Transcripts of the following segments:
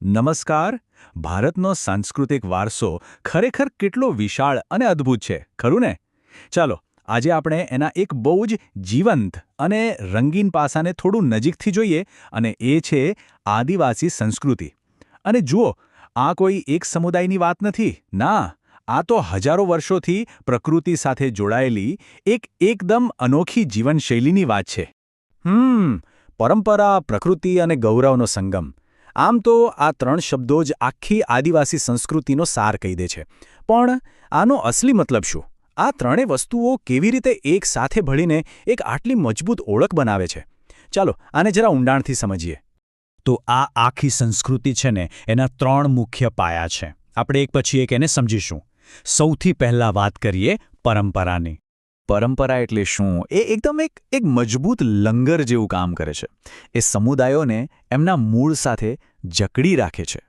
નમસ્કાર. ભારતનો સાંસ્કૃતિક વારસો ખરેખર કેટલો વિશાળ અને અદ્ભુત છે, ખરું ને? ચાલો, આજે આપણે એના એક બહુ જ જીવંત અને રંગીન પાસાને થોડું નજીકથી જોઈએ, અને એ છે આદિવાસી સંસ્કૃતિ. અને જુઓ, આ કોઈ એક સમુદાયની વાત નથી. ના, આ તો હજારો વર્ષોથી પ્રકૃતિ સાથે જોડાયેલી એકદમ અનોખી જીવનશૈલીની વાત છે. પરંપરા, પ્રકૃતિ અને ગૌરવનો સંગમ. આમ તો આ ત્રણ શબ્દો જ આખી આદિવાસી સંસ્કૃતિનો સાર કહી દે છે. પણ આનો અસલી મતલબ શું? આ ત્રણેય વસ્તુઓ કેવી રીતે એક સાથે ભળીને એક આટલી મજબૂત ઓળખ બનાવે છે? ચાલો, આને જરા ઊંડાણથી સમજીએ. તો આ આખી સંસ્કૃતિ છે ને, એના ત્રણ મુખ્ય પાયા છે. આપણે એક પછી એક એને સમજીશું. સૌથી પહેલાં વાત કરીએ પરંપરાની. પરંપરા એટલે શું? એ એકદમ એક મજબૂત લંગર જેવું કામ કરે છે. એ સમુદાયોને એમના મૂળ સાથે જકડી રાખે છે.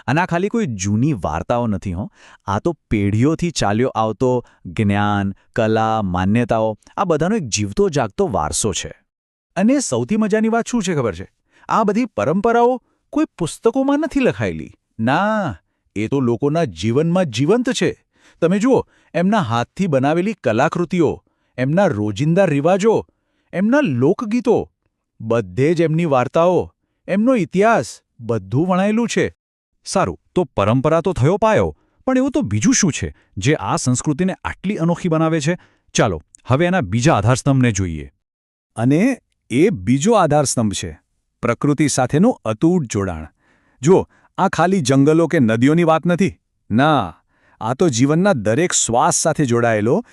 અને આ ખાલી કોઈ જૂની વાર્તાઓ નથી હો. આ તો પેઢીઓથી ચાલ્યો આવતો જ્ઞાન, કલા, માન્યતાઓ, આ બધાનો એક જીવતો જાગતો વારસો છે. અને સૌથી મજાની વાત શું છે ખબર છે? આ બધી પરંપરાઓ કોઈ પુસ્તકોમાં નથી લખાયેલી. ના, એ તો લોકોના જીવનમાં જીવંત છે. તમે જુઓ, એમના હાથથી બનાવેલી કલાકૃતિઓ, એમના રોજિંદા રિવાજો, એમના લોકગીતો, બધે જ એમની વાર્તાઓ, એમનો ઇતિહાસ, બધું વણાયેલું છે. સારું, તો પરંપરા તો થયો પાયો, પણ એવું તો બીજું શું છે જે આ સંસ્કૃતિને આટલી અનોખી બનાવે છે? ચાલો, હવે એના બીજા આધારસ્તંભને જોઈએ. અને એ બીજો આધારસ્તંભ છે પ્રકૃતિ સાથેનું અતૂટ જોડાણ. જુઓ, આ ખાલી જંગલો કે નદીઓની વાત નથી. ના, આ તો જીવનના દરેક શ્વાસ સાથે જોડાયેલો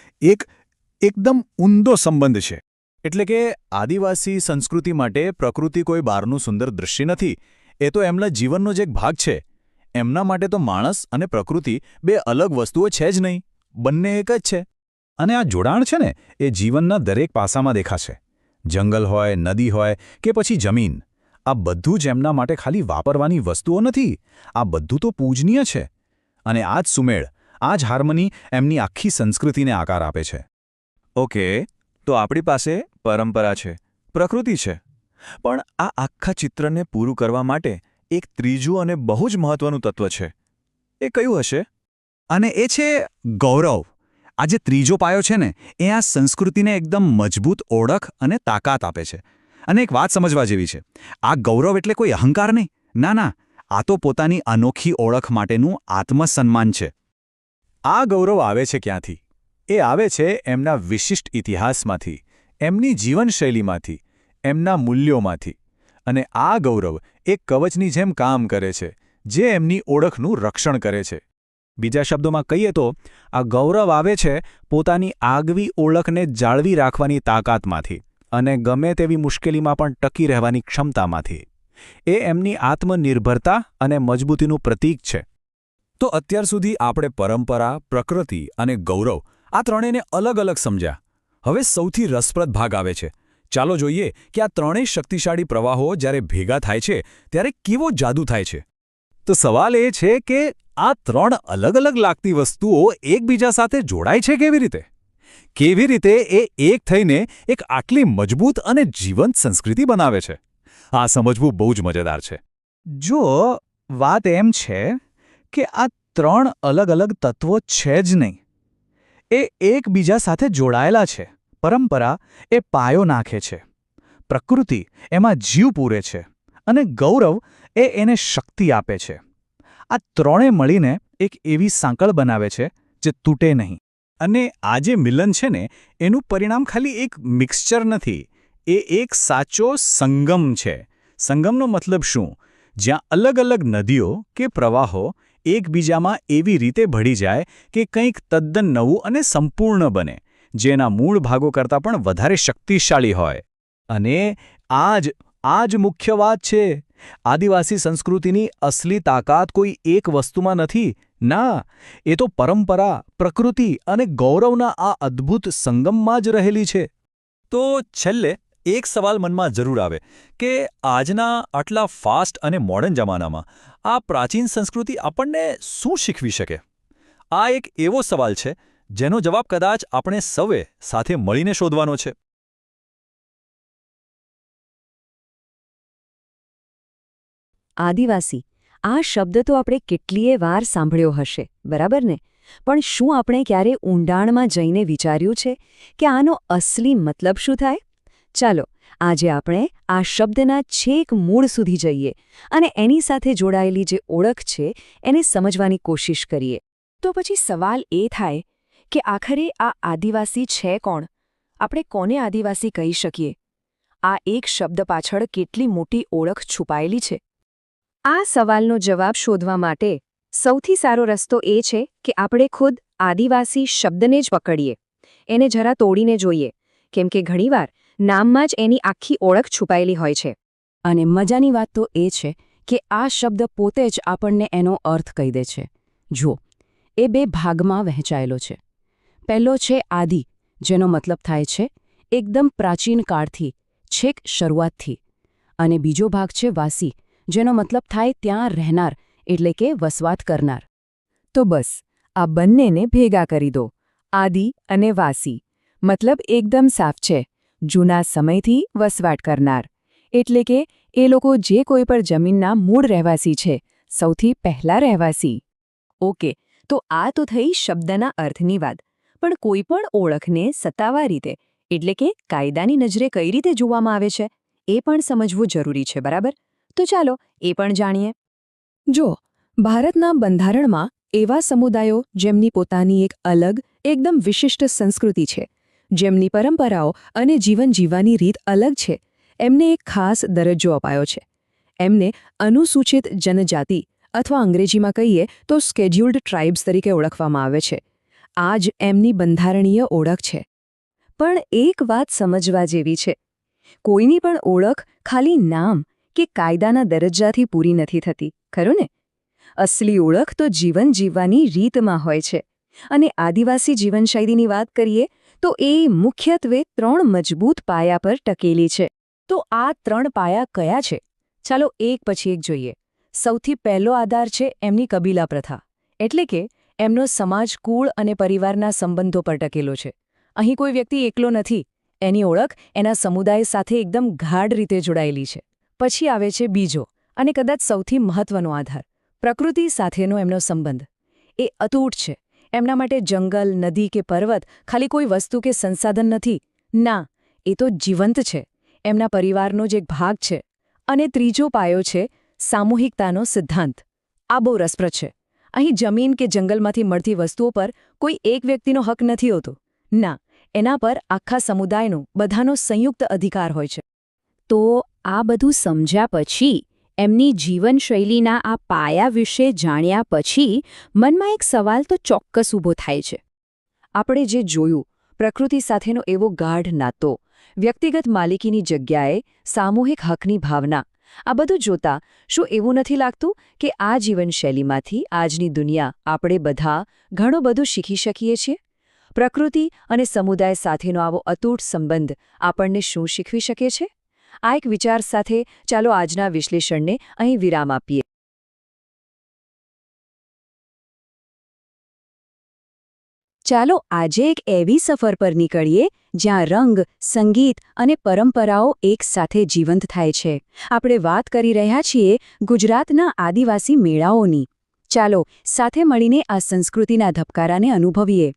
એકદમ ઊંડો સંબંધ છે. એટલે કે આદિવાસી સંસ્કૃતિ માટે પ્રકૃતિ કોઈ બહારનું સુંદર દૃશ્ય નથી. એ તો એમના જીવનનો જ એક ભાગ છે. એમના માટે તો માણસ અને પ્રકૃતિ બે અલગ વસ્તુઓ છે જ નહીં, બંને એક જ છે. અને આ જોડાણ છે ને, એ જીવનના દરેક પાસામાં દેખાશે. જંગલ હોય, નદી હોય કે પછી જમીન, આ બધું જ એમના માટે ખાલી વાપરવાની વસ્તુઓ નથી. આ બધું તો પૂજનીય છે. અને આ જ સુમેળ, આ જ હાર્મની એમની આખી સંસ્કૃતિને આકાર આપે છે. ઓકે, તો આપણી પાસે પરંપરા છે, પ્રકૃતિ છે. પણ આ આખા ચિત્રને પૂરું કરવા માટે એક ત્રીજું અને બહુ જ મહત્વનું તત્વ છે. એ કયું હશે? અને એ છે ગૌરવ. આ જે ત્રીજો પાયો છે ને, એ આ સંસ્કૃતિને એકદમ મજબૂત ઓળખ અને તાકાત આપે છે. અને એક વાત સમજવા જેવી છે. આ ગૌરવ એટલે કોઈ અહંકાર નહીં. ના ના, આ તો પોતાની અનોખી ઓળખ માટેનું આત્મસન્માન છે. આ ગૌરવ આવે છે ક્યાંથી? એ આવે છે એમના વિશિષ્ટ ઇતિહાસમાંથી, એમની જીવનશૈલીમાંથી, એમના મૂલ્યોમાંથી. અને આ ગૌરવ એક કવચની જેમ કામ કરે છે, જે એમની ઓળખનું રક્ષણ કરે છે. બીજા શબ્દોમાં કહીએ તો, આ ગૌરવ આવે છે પોતાની આગવી ઓળખને જાળવી રાખવાની તાકાતમાંથી અને ગમે તેવી મુશ્કેલીમાં પણ ટકી રહેવાની ક્ષમતામાંથી. એ એમની આત્મનિર્ભરતા અને મજબૂતીનું પ્રતીક છે. તો અત્યાર સુધી આપણે પરંપરા, પ્રકૃતિ અને ગૌરવ આ ત્રણેયને અલગ અલગ સમજ્યા. હવે સૌથી રસપ્રદ ભાગ આવે છે. ચાલો જોઈએ કે આ ત્રણેય શક્તિશાળી પ્રવાહો જ્યારે ભેગા થાય છે ત્યારે કેવો જાદુ થાય છે. તો સવાલ એ છે કે આ ત્રણ અલગ અલગ લાગતી વસ્તુઓ એકબીજા સાથે જોડાય છે કેવી રીતે? કેવી રીતે એ એક થઈને એક આટલી મજબૂત અને જીવંત સંસ્કૃતિ બનાવે છે? આ સમજવું બહુ જ મજેદાર છે. જો વાત એમ છે કે આ ત્રણ અલગ અલગ તત્વો છે જ નહીં, એ એકબીજા સાથે જોડાયેલા છે. પરંપરા એ પાયો નાખે છે, પ્રકૃતિ એમાં જીવ પૂરે છે, અને ગૌરવ એ એને શક્તિ આપે છે. આ ત્રણે મળીને એક એવી સાંકળ બનાવે છે જે તૂટે નહીં. અને આ જે મિલન છે ને, એનું પરિણામ ખાલી એક મિક્સચર નથી, એ એક સાચો સંગમ છે. સંગમનો મતલબ શું? જ્યાં અલગ અલગ નદીઓ કે પ્રવાહો એકબીજામાં એવી રીતે ભળી જાય કે કંઈક તદ્દન નવું અને સંપૂર્ણ બને, જેના મૂળ ભાગો કરતાં પણ વધારે શક્તિશાળી હોય. અને આ જ મુખ્ય વાત છે. આદિવાસી સંસ્કૃતિની અસલી તાકાત કોઈ એક વસ્તુમાં નથી. ના, એ તો પરંપરા, પ્રકૃતિ અને ગૌરવના આ અદ્ભુત સંગમમાં જ રહેલી છે. તો છેલ્લે એક સવાલ મનમાં જરૂર આવે કે આજના આટલા ફાસ્ટ અને મોડર્ન જમાનામાં આ પ્રાચીન સંસ્કૃતિ આપણને શું શીખવી શકે? આ એક એવો સવાલ છે જેનો જવાબ કદાચ આપણે સૌએ સાથે મળીને શોધવાનો છે. આદિવાસી આ શબ્દ તો આપણે કેટલીય વાર સાંભળ્યો હશે, બરાબર ને? પણ શું આપણે ક્યારે ઊંડાણમાં જઈને વિચાર્યું છે કે આનો અસલી મતલબ શું થાય? ચાલો, આજે આપણે આ શબ્દના છેક મૂળ સુધી જઈએ અને એની સાથે જોડાયેલી જે ઓળખ છે એને સમજવાની કોશિશ કરીએ. તો પછી સવાલ એ થાય કે આખરે આ આદિવાસી છે કોણ? આપણે કોને આદિવાસી કહી શકીએ? આ એક શબ્દ પાછળ કેટલી મોટી ઓળખ છુપાયેલી છે? આ સવાલનો જવાબ શોધવા માટે સૌથી સારો રસ્તો એ છે કે આપણે ખુદ આદિવાસી શબ્દને જ પકડીએ, એને જરા તોડીને જોઈએ, કેમ કે ઘણીવાર નામમાં જ એની આખી ઓળખ છુપાયેલી હોય છે. અને મજાની વાત તો એ છે કે આ શબ્દ પોતે જ આપણને એનો અર્થ કહી દે છે. જુઓ, એ બે ભાગમાં વહેંચાયેલો છે. પહેલો છે આદિ, જેનો મતલબ થાય છે એકદમ પ્રાચીન કાળથી, છેક શરૂઆતથી. અને બીજો ભાગ છે વાસી, જેનો મતલબ થાય ત્યાં રહેનાર, એટલે કે વસવાટ કરનાર. તો બસ આ બંનેને ભેગા કરી દો, આદિ અને વાસી. મતલબ એકદમ સાફ છે, જૂના સમયથી વસવાટ કરનાર. એટલે કે એ લોકો જે કોઈ પણ જમીનના મૂળ રહેવાસી છે, સૌથી પહેલા રહેવાસી. ઓકે, તો આ તો થઈ શબ્દના અર્થની વાત. પણ કોઈ પણ ઓળખને સત્તાવાર રીતે, એટલે કે કાયદાની નજરે કઈ રીતે જોવામાં આવે છે, એ પણ સમજવું જરૂરી છે, બરાબર? તો ચાલો એ પણ જાણીએ. જો ભારતના બંધારણમાં એવા સમુદાયો જેમની પોતાની એક અલગ, એકદમ વિશિષ્ટ સંસ્કૃતિ છે, જેમની પરંપરાઓ અને જીવન જીવવાની રીત અલગ છે, એમને એક ખાસ દરજ્જો અપાયો છે. એમને અનુસૂચિત જનજાતિ અથવા અંગ્રેજીમાં કહીએ તો સ્કેડ્યુલ્ડ ટ્રાઇબ્સ તરીકે ઓળખવામાં આવે છે. આ જ એમની બંધારણીય ઓળખ છે. પણ એક વાત સમજવા જેવી છે. કોઈની પણ ઓળખ ખાલી નામ કે કાયદાના દરજ્જાથી પૂરી નથી થતી, ખરું ને? અસલી ઓળખ તો જીવન જીવવાની રીતમાં હોય છે. અને આદિવાસી જીવનશૈલીની વાત કરીએ તો એ મુખ્યત્વે 3 મજબૂત પાયા પર ટકેલી છે. તો આ 3 પાયા કયા છે? ચાલો એક પછી એક જોઈએ. સૌથી પહેલો આધાર છે એમની કબીલા પ્રથા, એટલે કે એમનો સમાજ કુળ અને પરિવારના સંબંધો પર ટકેલો છે. અહીં કોઈ વ્યક્તિ એકલો નથી, એની ઓળખ એના સમુદાય સાથે એકદમ ગાઢ રીતે જોડાયેલી છે. પછી આવે છે બીજો અને કદાચ સૌથી મહત્વનો આધાર, પ્રકૃતિ સાથેનો એમનો સંબંધ. એ અતૂટ છે. એમના માટે જંગલ, નદી કે પર્વત ખાલી કોઈ વસ્તુ કે સંસાધન નથી. ના, એ તો જીવંત છે, એમના પરિવારનો જ એક ભાગ છે. અને ત્રીજો પાયો છે સામૂહિકતાનો સિદ્ધાંત. આ બહુ રસપ્રદ છે. અહીં જમીન કે જંગલમાંથી મળતી વસ્તુઓ પર કોઈ એક વ્યક્તિનો હક નથી હોતો. ના, એના પર આખા સમુદાયનો, બધાનો સંયુક્ત અધિકાર હોય છે. તો આ બધું સમજ્યા પછી, એમની જીવનશૈલીના આ પાયા વિશે જાણ્યા પછી મનમાં એક સવાલ તો ચોક્કસ ઊભો થાય છે. આપણે જે જોયું, પ્રકૃતિ સાથેનો એવો ગાઢ નાતો, વ્યક્તિગત માલિકીની જગ્યાએ સામૂહિક હકની ભાવના, આ બધું જોતા શું એવું નથી લાગતું કે આ જીવનશૈલીમાંથી આજની દુનિયા આપણે બધા ઘણું બધું શીખી શકીએ છીએ? પ્રકૃતિ અને સમુદાય સાથેનો આવો અતૂટ સંબંધ આપણને શું શીખવી શકે છે? આ એક વિચાર સાથે ચાલો આજના વિશ્લેષણને અહીં વિરામ આપીએ. ચાલો આજે એક એવી સફર પર નીકળીએ જ્યાં રંગ, સંગીત અને પરંપરાઓ એકસાથે જીવંત થાય છે. આપણે વાત કરી રહ્યા છીએ ગુજરાતના આદિવાસી મેળાઓની. ચાલો સાથે મળીને આ સંસ્કૃતિના ધબકારાને અનુભવીએ.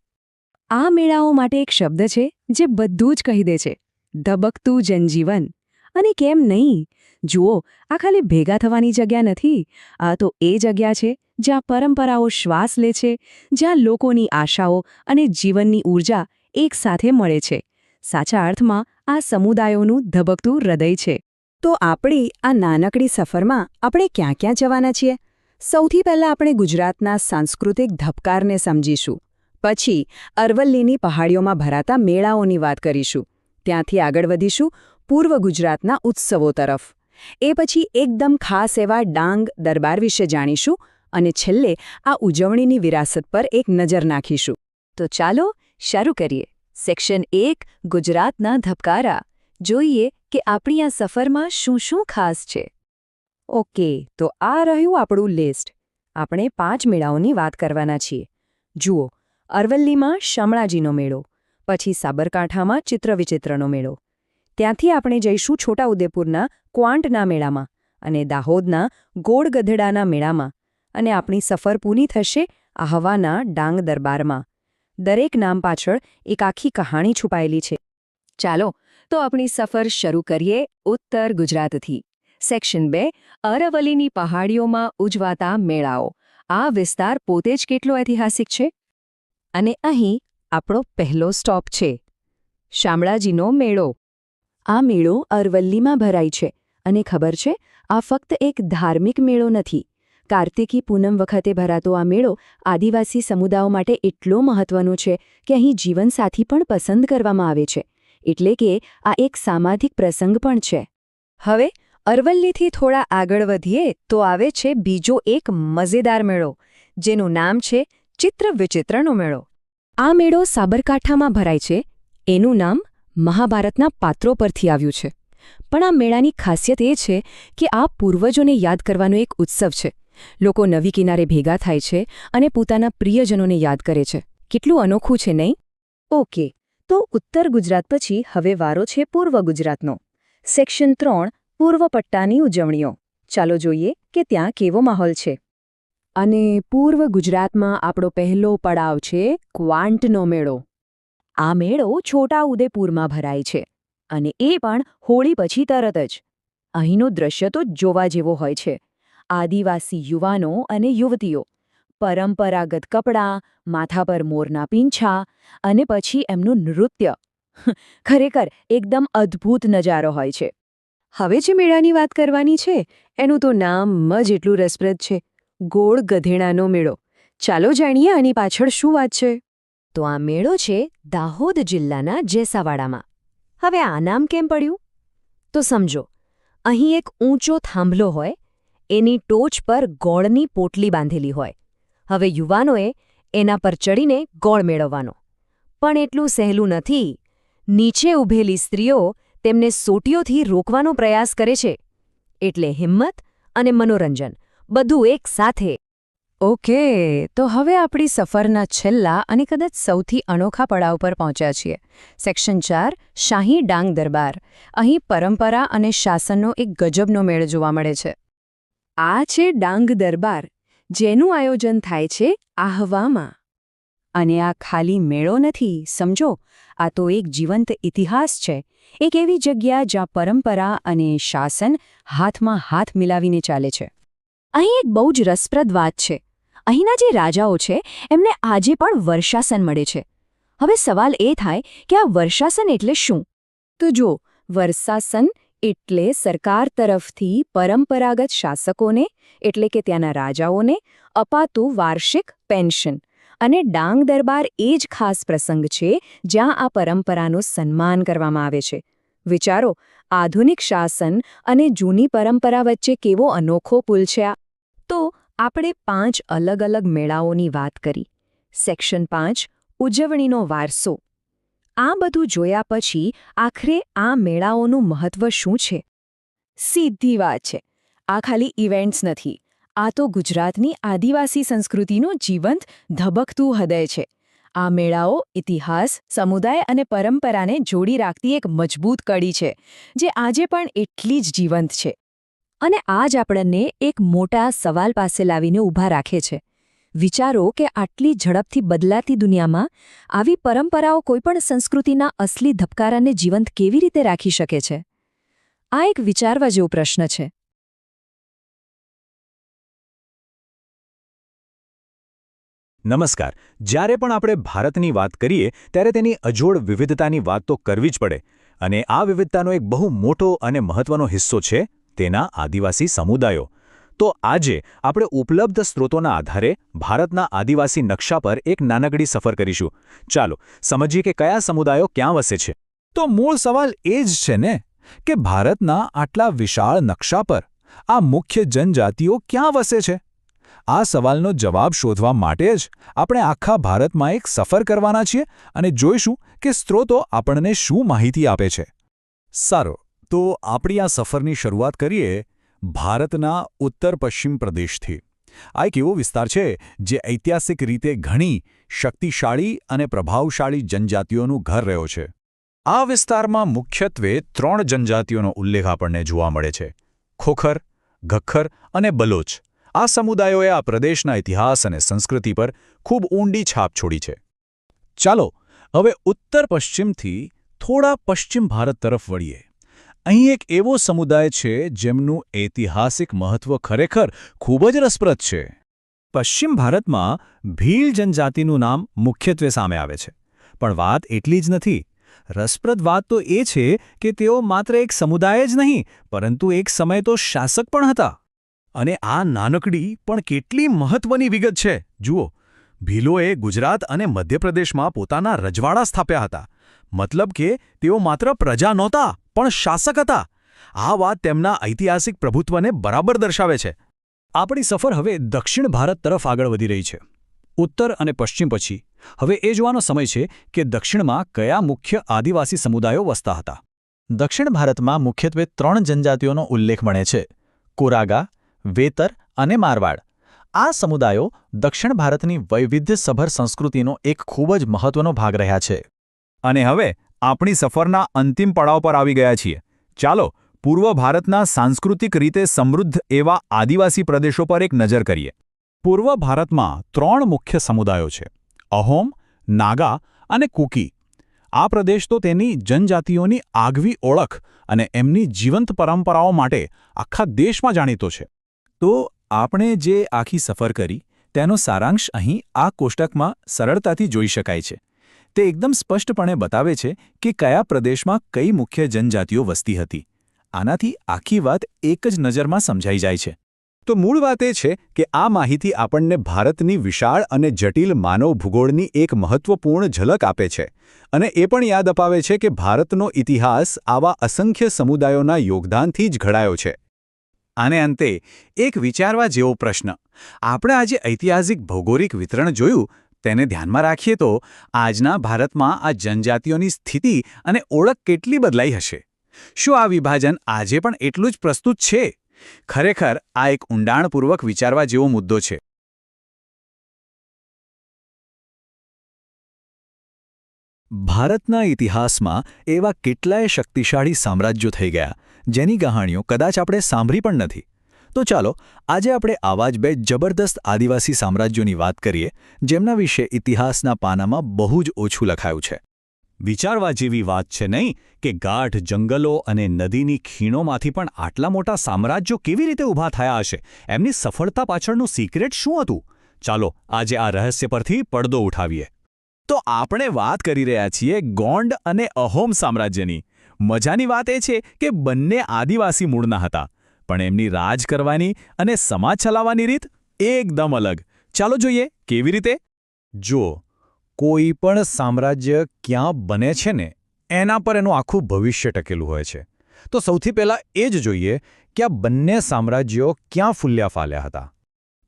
આ મેળાઓ માટે એક શબ્દ છે જે બધું જ કહી દે છે, ધબકતું જનજીવન. અને કેમ નહીં? જુઓ, આ ખાલી ભેગા થવાની જગ્યા નથી. આ તો એ જગ્યા છે જ્યાં પરંપરાઓ શ્વાસ લે છે, જ્યાં લોકોની આશાઓ અને જીવનની ઊર્જા એકસાથે મળે છે. સાચા અર્થમાં આ સમુદાયોનું ધબકતું હૃદય છે. તો આપણી આ નાનકડી સફરમાં આપણે ક્યાં ક્યાં જવાના છીએ? સૌથી પહેલાં આપણે ગુજરાતના સાંસ્કૃતિક ધબકારને સમજીશું. પછી અરવલ્લીની પહાડીઓમાં ભરાતા મેળાઓની વાત કરીશું. ત્યાંથી આગળ વધીશું પૂર્વ ગુજરાતના ઉત્સવો તરફ. એ પછી એકદમ ખાસ એવા ડાંગ દરબાર વિશે જાણીશું અને છેલ્લે આ ઉજવણીની વિરાસત પર એક નજર નાખીશું. તો ચાલો શરૂ કરીએ. સેક્શન 1, ગુજરાતના ધબકારા. જોઈએ કે આપણી આ સફરમાં શું શું ખાસ છે. ઓકે, તો આ રહ્યું આપણું લિસ્ટ. આપણે 5 મેળાઓની વાત કરવાના છીએ. જુઓ, અરવલ્લીમાં શામળાજીનો મેળો, પછી સાબરકાંઠામાં ચિત્રવિચિત્રનો મેળો. ત્યાંથી આપણે જઈશું છોટાઉદેપુરના ક્વાંટના મેળામાં અને દાહોદના ગોળ ગધેડાના મેળામાં અને આપણી સફર પૂરી થશે આહવાના ડાંગ દરબારમાં. દરેક નામ પાછળ એક આખી કહાણી છુપાયેલી છે. ચાલો તો આપણી સફર શરૂ કરીએ ઉત્તર ગુજરાતથી. સેક્શન 2 અરવલ્લીની પહાડીઓમાં ઉજવાતા મેળાઓ. આ વિસ્તાર પોતે જ કેટલો ઐતિહાસિક છે. અને અહીં આપણો પહેલો સ્ટોપ છે શામળાજીનો મેળો. આ મેળો અરવલ્લીમાં ભરાય છે અને ખબર છે આ ફક્ત એક ધાર્મિક મેળો નથી. કાર્તિકી પૂનમ વખતે ભરાતો આ મેળો આદિવાસી સમુદાયો માટે એટલો મહત્વનો છે કે અહીં જીવનસાથી પણ પસંદ કરવામાં આવે છે. એટલે કે આ એક સામાજિક પ્રસંગ પણ છે. હવે અરવલ્લીથી થોડા આગળ વધીએ તો આવે છે બીજો એક મજેદાર મેળો જેનું નામ છે ચિત્ર વિચિત્રનો મેળો. આ મેળો સાબરકાંઠામાં ભરાય છે. એનું નામ મહાભારતના પાત્રો પરથી આવ્યું છે. પણ આ મેળાની ખાસિયત એ છે કે આ પૂર્વજોને યાદ કરવાનો એક ઉત્સવ છે. લોકો નવી કિનારે ભેગા થાય છે અને પોતાના પ્રિયજનોને યાદ કરે છે. કેટલું અનોખું છે નહીં? ઓકે, તો ઉત્તર ગુજરાત પછી હવે વારો છે પૂર્વ ગુજરાતનો. સેક્શન 3 પૂર્વ પટ્ટાની ઉજવણીઓ. ચાલો જોઈએ કે ત્યાં કેવો માહોલ છે. અને પૂર્વ ગુજરાતમાં આપણો પહેલો પડાવ છે ક્વાંટનો મેળો. આ મેળો છોટા ઉદેપુરમાં ભરાય છે અને એ પણ હોળી પછી તરત જ. અહીંનું દ્રશ્ય તો જોવા જેવો હોય છે. આદિવાસી યુવાનો અને યુવતીઓ પરંપરાગત કપડાં, માથા પર મોરના પીંછા અને પછી એમનું નૃત્ય. ખરેખર એકદમ અદ્ભુત નજારો હોય છે. હવે જે મેળાની વાત કરવાની છે એનું તો નામ જ એટલું રસપ્રદ છે, ગોળ ગધેડાનો મેળો. ચાલો જાણીએ આની પાછળ શું વાત છે. તો આ મેળો છે દાહોદ જિલ્લાના જેસાવાડામાં. હવે આ નામ કેમ પડ્યું? તો સમજો, અહીં એક ઊંચો થાંભલો હોય, એની ટોચ પર ગોળની પોટલી બાંધેલી હોય. હવે યુવાનોએ એના પર ચડીને ગોળ મેળવવાનો. પણ એટલું સહેલું નથી. નીચે ઊભેલી સ્ત્રીઓ તેમને સોટીઓથી રોકવાનો પ્રયાસ કરે છે. એટલે હિંમત અને મનોરંજન બધું એક સાથે. ઓકે, તો હવે આપણી સફરના છેલ્લા અને કદાચ સૌથી અનોખા પડાવ પર પહોંચ્યા છીએ. સેક્શન 4 શાહી ડાંગ દરબાર. અહીં પરંપરા અને શાસનનો એક ગજબનો મેળ જોવા મળે છે. આ છે ડાંગ દરબાર, જેનું આયોજન થાય છે આહવામાં. અને આ ખાલી મેળો નથી, સમજો, આ તો એક જીવંત ઇતિહાસ છે. એક એવી જગ્યા જ્યાં પરંપરા અને શાસન હાથમાં હાથ મિલાવીને ચાલે છે. અહીં એક બહુ જ રસપ્રદ વાત છે. અહીંના જે રાજાઓ છે એમને આજે પણ વર્ષાસન મળે છે. હવે સવાલ એ થાય કે આ વર્ષાસન એટલે શું? તો જો, વર્ષાસન એટલે સરકાર તરફથી પરંપરાગત શાસકોને એટલે કે ત્યાંના રાજાઓને અપાતું વાર્ષિક પેન્શન. અને ડાંગ દરબાર એ જ ખાસ પ્રસંગ છે જ્યાં આ પરંપરાનું સન્માન કરવામાં આવે છે. વિચારો, આધુનિક શાસન અને જૂની પરંપરા વચ્ચે કેવો અનોખો પુલ છે આ. તો આપણે 5 અલગ અલગ મેળાઓની વાત કરી. સેક્શન 5 ઉજવણીનો વારસો. આ બધું જોયા પછી આખરે આ મેળાઓનું મહત્વ શું છે? સીધી વાત છે, આ ખાલી ઇવેન્ટ્સ નથી. આ તો ગુજરાતની આદિવાસી સંસ્કૃતિનું જીવંત ધબકતું હૃદય છે. આ મેળાઓ ઇતિહાસ, સમુદાય અને પરંપરાને જોડી રાખતી એક મજબૂત કડી છે, જે આજે પણ એટલી જ જીવંત છે. અને આ જ આપણને એક મોટા સવાલ પાસે લાવીને ઊભા રાખે છે. વિચારો કે આટલી ઝડપથી બદલાતી દુનિયામાં આવી પરંપરાઓ કોઈપણ સંસ્કૃતિના અસલી ધબકારાને જીવંત કેવી રીતે રાખી શકે છે? આ એક વિચારવા જેવો પ્રશ્ન છે. નમસ્કાર. જ્યારે પણ આપણે ભારતની વાત કરીએ ત્યારે તેની અજોડ વિવિધતાની વાત તો કરવી જ પડે. અને આ વિવિધતાનો એક બહુ મોટો અને મહત્વનો હિસ્સો છે તેના આદિવાસી સમુદાયો. તો આજે આપણે ઉપલબ્ધ સ્ત્રોતોના આધારે ભારતના આદિવાસી નકશા પર એક નાનકડી સફર કરીશું. ચાલો સમજીએ કે કયા સમુદાયો ક્યાં વસે છે. તો મૂળ સવાલ એ જ છે ને કે ભારતના આટલા વિશાળ નકશા પર આ મુખ્ય જનજાતિઓ ક્યાં વસે છે? આ સવાલનો જવાબ શોધવા માટે જ આપણે આખા ભારતમાં એક સફર કરવાના છીએ અને જોઈશું કે સ્ત્રોતો આપણને શું માહિતી આપે છે. સારું, તો આપણી આ સફરની શરૂઆત કરીએ ભારતના ઉત્તર પશ્ચિમ પ્રદેશથી. આ એક એવો વિસ્તાર છે જે ઐતિહાસિક રીતે ઘણી શક્તિશાળી અને પ્રભાવશાળી જનજાતિઓનું ઘર રહ્યો છે. આ વિસ્તારમાં મુખ્યત્વે 3 જનજાતિઓનો ઉલ્લેખ આપણને જોવા મળે છે: ખોખર, ગખ્ખર અને બલોચ આ સમુદાયોએ આ પ્રદેશના ઇતિહાસ અને સંસ્કૃતિ પર ખૂબ ઊંડી છાપ છોડી છે. ચાલો હવે ઉત્તર પશ્ચિમથી થોડા પશ્ચિમ ભારત તરફ વળીએ. અહીં એક એવો સમુદાય છે જેમનું ઐતિહાસિક મહત્વ ખરેખર ખૂબ જ રસપ્રદ છે. પશ્ચિમ ભારતમાં ભીલ જનજાતિનું નામ મુખ્યત્વે સામે આવે છે. પણ વાત એટલી જ નથી. રસપ્રદ વાત તો એ છે કે તેઓ માત્ર એક સમુદાય જ નહીં પરંતુ એક સમય તો શાસક પણ હતા. અને આ નાનકડી પણ કેટલી મહત્વની વિગત છે. જુઓ, ભીલોએ ગુજરાત અને મધ્યપ્રદેશમાં પોતાના રજવાડા સ્થાપ્યા હતા. મતલબ કે તેઓ માત્ર પ્રજા નહોતા પણ શાસક હતા. આ વાત તેમના ઐતિહાસિક પ્રભુત્વને બરાબર દર્શાવે છે. આપણી સફર હવે દક્ષિણ ભારત તરફ આગળ વધી રહી છે. ઉત્તર અને પશ્ચિમ પછી હવે એ જોવાનો સમય છે કે દક્ષિણમાં કયા મુખ્ય આદિવાસી સમુદાયો વસતા હતા. દક્ષિણ ભારતમાં મુખ્યત્વે 3 જનજાતિઓનો ઉલ્લેખ મળે છે: કોરાગા, વેતર અને મારવાડ. આ સમુદાયો દક્ષિણ ભારતની વૈવિધ્યસભર સંસ્કૃતિનો એક ખૂબ જ મહત્વનો ભાગ રહ્યા છે. અને હવે આપણી સફરના અંતિમ પડાવ પર આવી ગયા છીએ. ચાલો પૂર્વ ભારતના સાંસ્કૃતિક રીતે સમૃદ્ધ એવા આદિવાસી પ્રદેશો પર એક નજર કરીએ. પૂર્વ ભારતમાં 3 મુખ્ય સમુદાયો છે: અહોમ, નાગા અને કુકી. આ પ્રદેશ તો તેની જનજાતિઓની આગવી ઓળખ અને એમની જીવંત પરંપરાઓ માટે આખા દેશમાં જાણીતો છે. તો આપણે જે આખી સફર કરી તેનો સારાંશ અહીં આ કોષ્ટકમાં સરળતાથી જોઈ શકાય છે. તે એકદમ સ્પષ્ટપણે બતાવે છે કે કયા પ્રદેશમાં કઈ મુખ્ય જનજાતિઓ વસતી હતી. આનાથી આખી વાત એક જ નજરમાં સમજાઈ જાય છે. તો મૂળ વાત એ છે કે આ માહિતી આપણને ભારતની વિશાળ અને જટિલ માનવ ભૂગોળની એક મહત્વપૂર્ણ ઝલક આપે છે અને એ પણ યાદ અપાવે છે કે ભારતનો ઇતિહાસ આવા અસંખ્ય સમુદાયોના યોગદાનથી જ ઘડાયો છે. આને અંતે એક વિચારવા જેવો પ્રશ્ન: આપણે આજે ઐતિહાસિક ભૌગોલિક વિતરણ જોયું તેને ધ્યાનમાં રાખીએ તો આજના ભારતમાં આ જનજાતિઓની સ્થિતિ અને ઓળખ કેટલી બદલાઈ હશે? શું આ વિભાજન આજે પણ એટલું જ પ્રસ્તુત છે? ખરેખર આ એક ઊંડાણપૂર્વક વિચારવા જેવો મુદ્દો છે. ભારતના ઇતિહાસમાં એવા કેટલાય શક્તિશાળી સામ્રાજ્યો થઈ ગયા જેની કહાણીઓ કદાચ આપણે સાંભળી પણ નથી. તો ચાલો આજે આપણે આવા જ 2 જબરદસ્ત આદિવાસી સામ્રાજ્યોની વાત કરીએ જેમના વિશે ઇતિહાસના પાનામાં બહુ જ ઓછું લખાયું છે. વિચારવા જેવી વાત છે નહીં કે ગાઢ જંગલો અને નદીની ખીણોમાંથી પણ આટલા મોટા સામ્રાજ્યો કેવી રીતે ઊભા થયા હશે? એમની સફળતા પાછળનું સિક્રેટ શું હતું? ચાલો આજે આ રહસ્ય પરથી પડદો ઉઠાવીએ. તો આપણે વાત કરી રહ્યા છીએ ગોંડ અને અહોમ સામ્રાજ્યની. મજાની વાત એ છે કે બંને આદિવાસી મૂળના હતા, પણ એમની રાજ કરવાની અને સમાજ ચલાવવાની રીત એકદમ અલગ. ચાલો જોઈએ કેવી રીતે. જુઓ, કોઈ પણ સામ્રાજ્ય ક્યાં બને છે ને એના પર એનું આખું ભવિષ્ય ટકેલું હોય છે. તો સૌથી પહેલાં એ જ જોઈએ કે આ બંને સામ્રાજ્યો ક્યાં ફૂલ્યા ફાલ્યા હતા.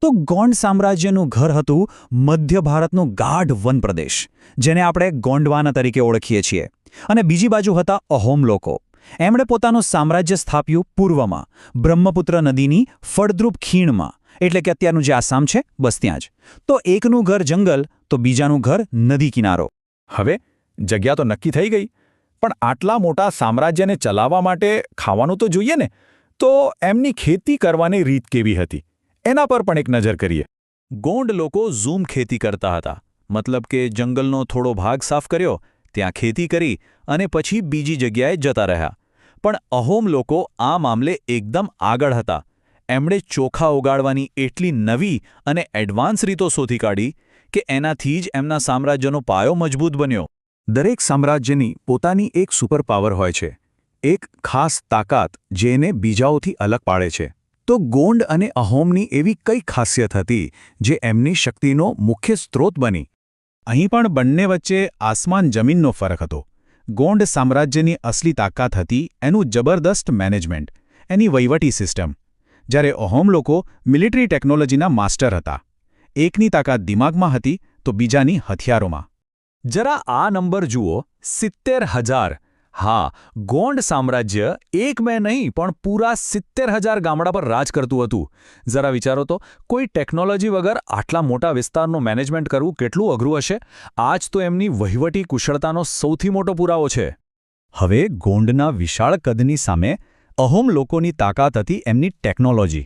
તો ગોંડ સામ્રાજ્યનું ઘર હતું મધ્ય ભારતનો ગાઢ વન પ્રદેશ, જેને આપણે ગોંડવાના તરીકે ઓળખીએ છીએ. અને બીજી બાજુ હતા અહોમ લોકો. એમણે પોતાનું સામ્રાજ્ય સ્થાપ્યું પૂર્વમાં, બ્રહ્મપુત્ર નદીની ફળદ્રુપ ખીણમાં, એટલે કે અત્યારનું જે આસામ છે બસ ત્યાં જ. તો એકનું ઘર જંગલ તો બીજાનું ઘર નદી કિનારો. હવે જગ્યા તો નક્કી થઈ ગઈ, પણ આટલા મોટા સામ્રાજ્યને ચલાવવા માટે ખાવાનું તો જોઈએ ને. તો એમની ખેતી કરવાની રીત કેવી હતી એના પર પણ એક નજર કરીએ. ગોંડ લોકો ઝૂમ ખેતી કરતા હતા. મતલબ કે જંગલનો થોડો ભાગ સાફ કર્યો, ત્યાં ખેતી કરી અને પછી બીજી જગ્યાએ જતા રહ્યા. પણ અહોમ લોકો આ મામલે એકદમ આગળ હતા. એમણે ચોખા ઉગાડવાની એટલી નવી અને એડવાન્સ રીતો શોધી કાઢી કે એનાથી જ એમના સામ્રાજ્યનો પાયો મજબૂત બન્યો. દરેક સામ્રાજ્યની પોતાની એક સુપરપાવર હોય છે, એક ખાસ તાકાત જે એને બીજાઓથી અલગ પાડે છે. તો ગોંડ અને અહોમની એવી કઈ ખાસિયત હતી જે એમની શક્તિનો મુખ્ય સ્ત્રોત બની? અહીં પણ બંને વચ્ચે આસમાન જમીનનો ફરક હતો. ગોંડ સામ્રાજ્યની અસલી તાકાત હતી એનું જબરદસ્ત મેનેજમેન્ટ, એની વહીવટી સિસ્ટમ. જ્યારે અહોમ લોકો મિલિટરી ટેકનોલોજીના માસ્ટર હતા. એકની તાકાત દિમાગમાં હતી તો બીજાની હથિયારોમાં. જરા આ નંબર જુઓ, 70,000. હા, ગોંડ સામ્રાજ્ય એક મેં નહીં પણ પૂરા 70,000 ગામડા પર રાજ કરતું હતું. જરા વિચારો તો, કોઈ ટેકનોલોજી વગર આટલા મોટા વિસ્તારનું મેનેજમેન્ટ કરવું કેટલું અઘરું હશે? આ જ તો એમની વહીવટી કુશળતાનો સૌથી મોટો પુરાવો છે. હવે ગોંડના વિશાળ કદની સામે અહોમ લોકોની તાકાત હતી એમની ટેકનોલોજી.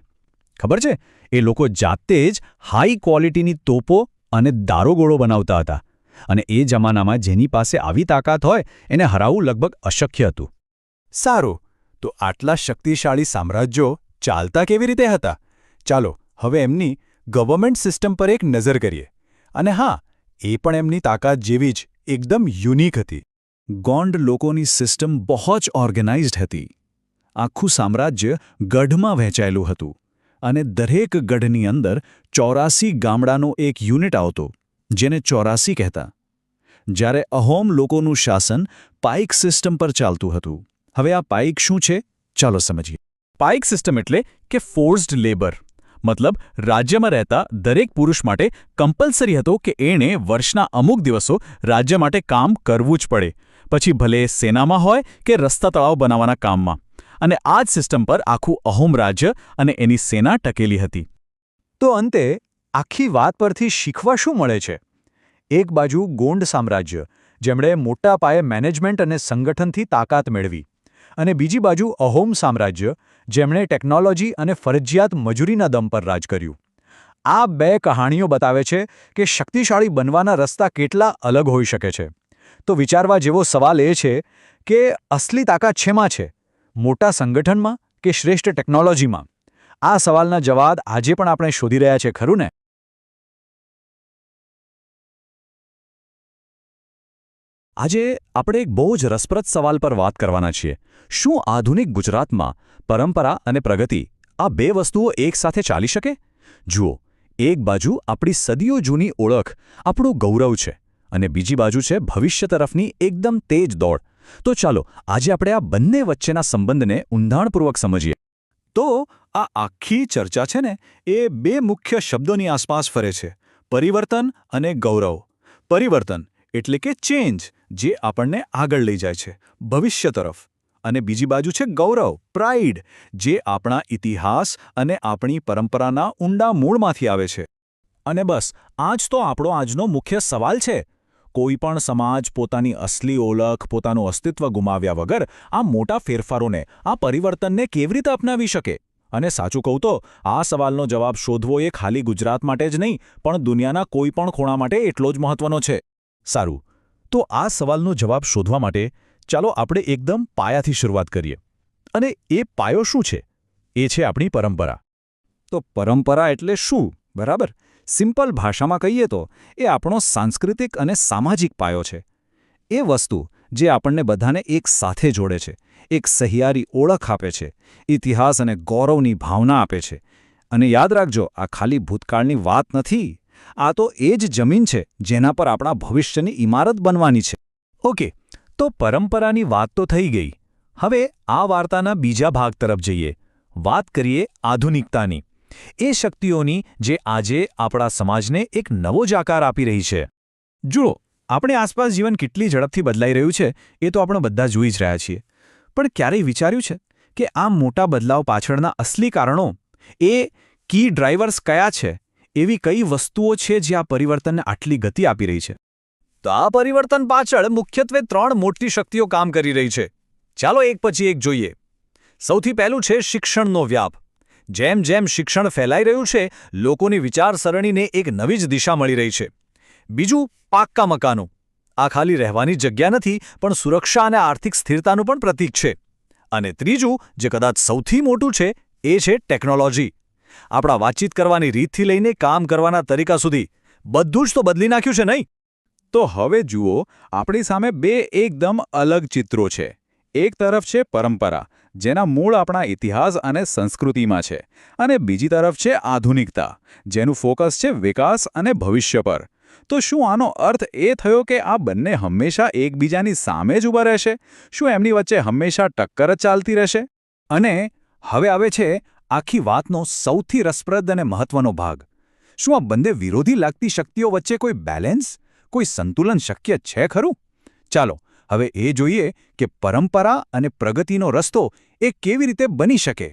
ખબર છે, એ લોકો જાતે જ હાઈ ક્વોલિટીની તોપો અને દારૂગોળો બનાવતા હતા. અને એ જમાનામાં જેની પાસે આવી તાકાત હોય એને હરાવવું લગભગ અશક્ય હતું. સારું, તો આટલા શક્તિશાળી સામ્રાજ્યો ચાલતા કેવી રીતે હતા? ચાલો હવે એમની ગવર્નમેન્ટ સિસ્ટમ પર એક નજર કરીએ. અને હા, એ પણ એમની તાકાત જેવી જ એકદમ યુનિક હતી. ગોંડ લોકોની સિસ્ટમ બહુ જ ઓર્ગેનાઇઝડ હતી. આખું સામ્રાજ્ય ગઢમાં વહેંચાયેલું હતું અને દરેક ગઢની અંદર 84 ગામડાનો એક યુનિટ આવતો, જેને 84 કહેતા. જ્યારે અહોમ લોકોનું શાસન પાઇક સિસ્ટમ પર ચાલતું હતું. હવે આ પાઇક શું છે? ચાલો સમજીએ. પાઇક સિસ્ટમ એટલે કે ફોર્સ્ડ લેબર. મતલબ રાજ્યમાં રહેતા દરેક પુરુષ માટે કમ્પલ્સરી હતો કે એણે વર્ષના અમુક દિવસો રાજ્ય માટે કામ કરવું જ પડે, પછી ભલે સેનામાં હોય કે રસ્તા તળાવ બનાવવાના કામમાં. અને આ જ સિસ્ટમ પર આખું અહોમ રાજ્ય અને એની સેના ટકેલી હતી. તો અંતે આખી વાત પરથી શીખવા શું મળે છે? એક બાજુ ગોંડ સામ્રાજ્ય, જેમણે મોટા પાયે મેનેજમેન્ટ અને સંગઠનથી તાકાત મેળવી, અને બીજી બાજુ અહોમ સામ્રાજ્ય, જેમણે ટેકનોલોજી અને ફરજિયાત મજૂરીના દમ પર રાજ કર્યું. આ બે કહાણીઓ બતાવે છે કે શક્તિશાળી બનવાના રસ્તા કેટલા અલગ હોઈ શકે છે. તો વિચારવા જેવો સવાલ એ છે કે અસલી તાકાત શેમાં છે? મોટા સંગઠનમાં કે શ્રેષ્ઠ ટેકનોલોજીમાં? આ સવાલના જવાબ આજે પણ આપણે શોધી રહ્યા છે, ખરું ને? આજે આપણે એક બહુ જ રસપ્રદ સવાલ પર વાત કરવાના છીએ. શું આધુનિક ગુજરાતમાં પરંપરા અને પ્રગતિ, આ બે વસ્તુઓ એકસાથે ચાલી શકે? જુઓ, એક બાજુ આપણી સદીઓ જૂની ઓળખ, આપણું ગૌરવ છે, અને બીજી બાજુ છે ભવિષ્ય તરફની એકદમ તેજ દોડ. તો ચાલો આજે આપણે આ બંને વચ્ચેના સંબંધને ઊંડાણપૂર્વક સમજીએ. તો આ આખી ચર્ચા છે ને, એ બે મુખ્ય શબ્દોની આસપાસ ફરે છે: પરિવર્તન અને ગૌરવ. પરિવર્તન એટલે કે ચેન્જ, જે આપણને આગળ લઈ જાય છે, ભવિષ્ય તરફ. અને બીજી બાજુ છે ગૌરવ, પ્રાઇડ, જે આપણા ઇતિહાસ અને આપણી પરંપરાના ઊંડા મૂળમાંથી આવે છે. અને બસ આ જ તો આપણો આજનો મુખ્ય સવાલ છે. કોઈ પણ સમાજ પોતાની અસલી ઓળખ, પોતાનું અસ્તિત્વ ગુમાવ્યા વગર આ મોટા ફેરફારોને, આ પરિવર્તનને કેવી રીતે અપનાવી શકે? અને સાચું કહું તો આ સવાલનો જવાબ શોધવો એ ખાલી ગુજરાત માટે જ નહીં, પણ દુનિયાના કોઈ પણ ખૂણા માટે એટલો જ મહત્વનો છે. સારું, તો આ સવાલનો જવાબ શોધવા માટે ચાલો આપણે એકદમ પાયાથી શરૂઆત કરીએ. અને એ પાયો શું છે? એ છે આપણી પરંપરા. તો પરંપરા એટલે શું, બરાબર? સિમ્પલ ભાષામાં કહીએ તો એ આપણો સાંસ્કૃતિક અને સામાજિક પાયો છે. એ વસ્તુ જે આપણને બધાને એક સાથે જોડે છે, એક સહિયારી ઓળખ આપે છે, ઇતિહાસ અને ગૌરવની ભાવના આપે છે. અને યાદ રાખજો, આ ખાલી ભૂતકાળની વાત નથી. આ તો એ જ જમીન છે જેના પર આપણા ભવિષ્યની ઇમારત બનવાની છે. ઓકે, તો પરંપરાની વાત તો થઈ ગઈ. હવે આ વાર્તાના બીજા ભાગ તરફ જઈએ. વાત કરીએ આધુનિકતાની, એ શક્તિઓની જે આજે આપણા સમાજને એક નવો જ આકાર આપી રહી છે. જુઓ, આપણે આસપાસ જીવન કેટલી ઝડપથી બદલાઈ રહ્યું છે એ તો આપણે બધા જોઈ જ રહ્યા છીએ. પણ ક્યારેય વિચાર્યું છે કે આ મોટા બદલાવ પાછળના અસલી કારણો, એ કી ડ્રાઈવર્સ કયા છે? એવી કઈ વસ્તુઓ છે જે આ પરિવર્તનને આટલી ગતિ આપી રહી છે? તો આ પરિવર્તન પાછળ મુખ્યત્વે 3 મોટી શક્તિઓ કામ કરી રહી છે. ચાલો એક પછી એક જોઈએ. સૌથી પહેલું છે શિક્ષણનો વ્યાપ. જેમ જેમ શિક્ષણ ફેલાઈ રહ્યું છે, લોકોની વિચારસરણીને એક નવી જ દિશા મળી રહી છે. બીજું, પાક્કા મકાનો. આ ખાલી રહેવાની જગ્યા નથી, પણ સુરક્ષા અને આર્થિક સ્થિરતાનું પણ પ્રતીક છે. અને ત્રીજું, જે કદાચ સૌથી મોટું છે, એ છે ટેકનોલોજી. આપણા વાતચીત કરવાની રીતથી લઈને કામ કરવાના તરીકા સુધી બધું જ તો બદલી નાખ્યું છે, નહીં? તો હવે જુઓ, આપણી સામે બે એકદમ અલગ ચિત્રો છે. એક તરફ છે પરંપરા, જેના મૂળ આપણા ઇતિહાસ અને સંસ્કૃતિમાં છે, અને બીજી તરફ છે આધુનિકતા, જેનું ફોકસ છે વિકાસ અને ભવિષ્ય પર. તો શું આનો અર્થ એ થયો કે આ બંને હંમેશા એકબીજાની સામે જ ઊભા રહેશે? શું એમની વચ્ચે હંમેશા ટક્કર જ ચાલતી રહેશે? અને હવે આવે છે આખી વાતનો સૌથી રસપ્રદ અને મહત્વનો ભાગ. શું આ બંને વિરોધી લાગતી શક્તિઓ વચ્ચે કોઈ બેલેન્સ, કોઈ સંતુલન શક્ય છે ખરું? ચાલો હવે એ જોઈએ કે પરંપરા અને પ્રગતિનો રસ્તો એ કેવી રીતે બની શકે.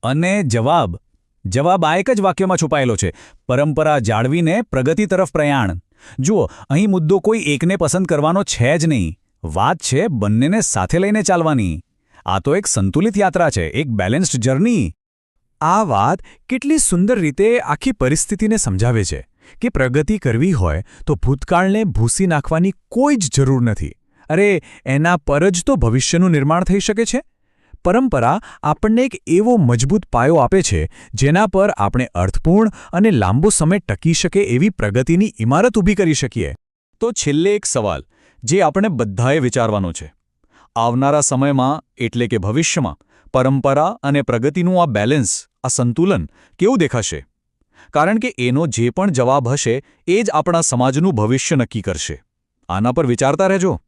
અને જવાબ આ એક જ વાક્યમાં છુપાયેલો છે: પરંપરા જાળવીને પ્રગતિ તરફ પ્રયાણ. જુઓ, અહીં મુદ્દો કોઈ એકને પસંદ કરવાનો છે જ નહીં. વાત છે બંનેને સાથે લઈને ચાલવાની. આ તો એક સંતુલિત યાત્રા છે, એક બેલેન્સ્ડ જર્ની. આ વાત કેટલી સુંદર રીતે આખી પરિસ્થિતિને સમજાવે છે કે પ્રગતિ કરવી હોય તો ભૂતકાળને ભૂંસી નાખવાની કોઈ જ જરૂર નથી. અરે, એના પર જ તો ભવિષ્યનું નિર્માણ થઈ શકે છે. પરંપરા આપણને એક એવો મજબૂત પાયો આપે છે જેના પર આપણે અર્થપૂર્ણ અને લાંબો સમય ટકી શકે એવી પ્રગતિની ઇમારત ઊભી કરી શકીએ. તો છેલ્લે એક સવાલ જે આપણે બધાએ વિચારવાનો છે. આવનારા સમયમાં એટલે કે ભવિષ્યમાં પરંપરા અને પ્રગતિનું આ બેલેન્સ, આ સંતુલન કેવું દેખાશે? કારણ કે એનો જે પણ જવાબ હશે એ જ આપણા સમાજનું ભવિષ્ય નક્કી કરશે. આના પર વિચારતા રહેજો.